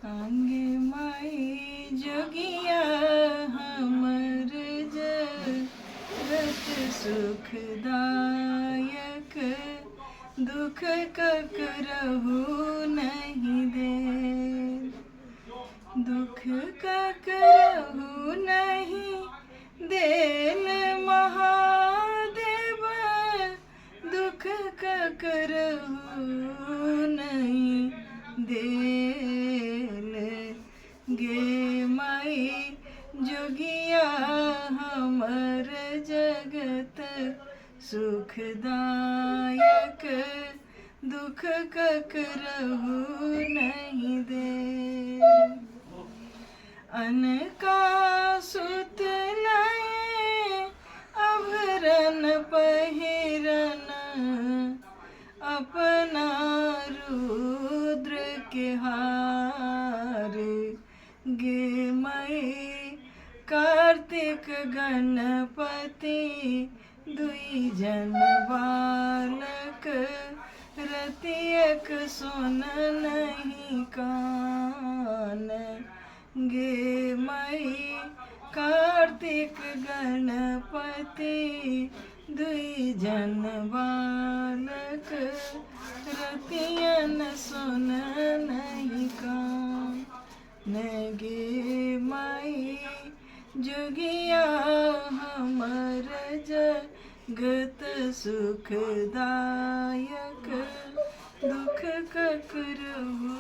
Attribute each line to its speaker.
Speaker 1: आंगे माई जोगिया हमर जगत सुखदायक, दुख ककरहु नहीं दे। दुख ककरहु नहीं देन महादेव, दुख ककरहु नहीं देन। गे माई जोगिया हमर जगत सुखदायक, दुख ककरहु नहीं दे। अनका सुत लये अभरन पहिरन, अपना रुद्र के हार। गे मई कार्तिक गणपति दुई जन बालक, रतियक सोन नहीं कान। गे मई कार्तिक गणपति दुई जन बालक, रतियन सोन नहीं कान। गे माई जोगिया हमर जगत सुखदायक, दुख ककरहु